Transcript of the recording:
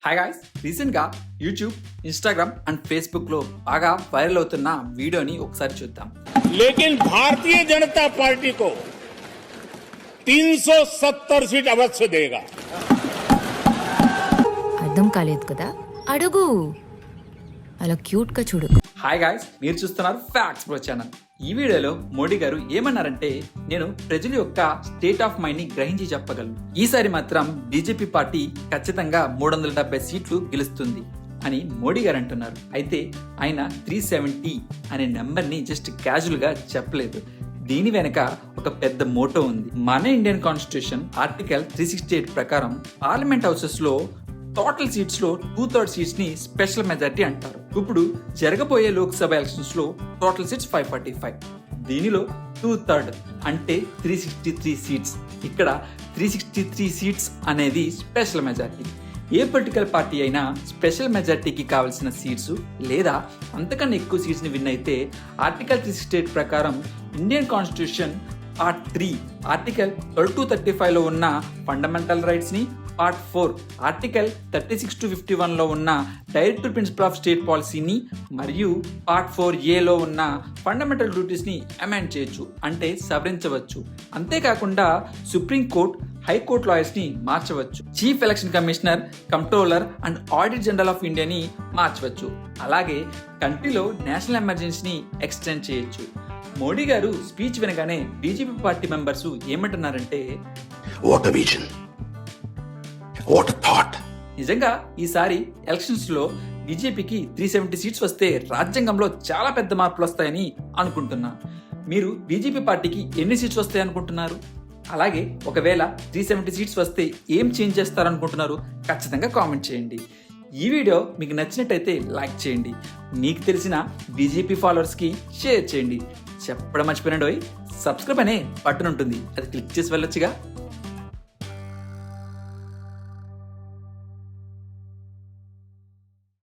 Hi guys, రీసెంట్గా YouTube, Instagram and ఫేస్బుక్లో బాగా వైరల్ అవుతున్న వీడియోని ఒకసారి చూద్దాం. लेकिन भारतीय जनता पार्टी को 370 सीट अवश्य देगा. అర్థం కాలేదు కదా, అడుగు. అలా క్యూట్ గా చూడు. హాయ్ గాయ్స్, మీరు చూస్తున్నారు ఫ్యాక్ట్స్ ప్రో ఛానల్. ఈ వీడియోలో మోడీ గారు ఏమన్నారంటే, నేను ప్రజల యొక్క స్టేట్ ఆఫ్ మైండ్ ని గ్రహించి చెప్పగలను. ఈసారి మాత్రం బీజేపీ పార్టీ ఖచ్చితంగా 370 సీట్లు గెలుస్తుంది అని మోడీ గారు అంటున్నారు. అయితే ఆయన 370 అనే నెంబర్ ని జస్ట్ క్యాజువల్ గా చెప్పలేదు. దీని వెనక ఒక పెద్ద మోటో ఉంది. మన ఇండియన్ కాన్స్టిట్యూషన్ ఆర్టికల్ 368 ప్రకారం పార్లమెంట్ హౌసెస్ లో టోటల్ సీట్స్ లో 2/3 సీట్స్ ని స్పెషల్ మెజారిటీ అంటారు. ఇప్పుడు జరగబోయే లోక్సభ ఎలక్షన్స్ లో టోటల్ సీట్స్ 545. దీనిలో 2/3 అంటే 363 సీట్స్. ఇక్కడ 363 సీట్స్ అనేది స్పెషల్ మెజారిటీ. ఏ పొలిటికల్ పార్టీ అయినా స్పెషల్ మెజారిటీకి కావాల్సిన సీట్స్ లేదా అంతకన్నా ఎక్కువ సీట్స్ ని విన్ అయితే ఆర్టికల్ 368 ప్రకారం Indian constitution part 3 article 12 to 35 లో ఉన్న ఫండమెంటల్ రైట్స్ ని, పార్ట్ 4 ఆర్టికల్ 36 to 51 లో ఉన్న డైరెక్టివ్ ప్రిన్సిపల్ ఆఫ్ స్టేట్ పాలసీని మరియు పార్ట్ 4A లో ఉన్న ఫండమెంటల్ డ్యూటీస్ ని అమెండ్ చేయొచ్చు, అంటే సవరించవచ్చు. అంతేకాకుండా సుప్రీం కోర్ట్, హైకోర్టు లాయర్స్ ని మార్చవచ్చు. Chief election commissioner, controller and auditor general of ఇండియాని మార్చవచ్చు. అలాగే కంట్రీలో నేషనల్ ఎమర్జెన్సీని ఎక్స్టెండ్ చేయొచ్చు. మోడీ గారు స్పీచ్ వినగానే బీజేపీ పార్టీ మెంబర్స్ ఏమంటున్నారంటే, What a vision. What a thought. నిజంగా ఈసారి ఎలక్షన్స్ లో బీజేపీకి 370 సీట్స్ వస్తే రాజ్యాంగంలో చాలా పెద్ద మార్పులు వస్తాయని అనుకుంటున్నా. మీరు బీజేపీ పార్టీకి ఎన్ని సీట్స్ వస్తాయి అనుకుంటున్నారు? అలాగే ఒకవేళ 370 సీట్స్ వస్తే ఏం చేంజ్ చేస్తారనుకుంటున్నారు? ఖచ్చితంగా కామెంట్ చేయండి. ఈ వీడియో మీకు నచ్చినట్టయితే లైక్ చేయండి. మీకు తెలిసిన బీజేపీ ఫాలోవర్స్కి షేర్ చేయండి. చెప్పడం మర్చిపోయినాడు, సబ్స్క్రైబ్ అనే బటన్ ఉంటుంది, అది క్లిక్ చేసి వెళ్ళొచ్చుగా.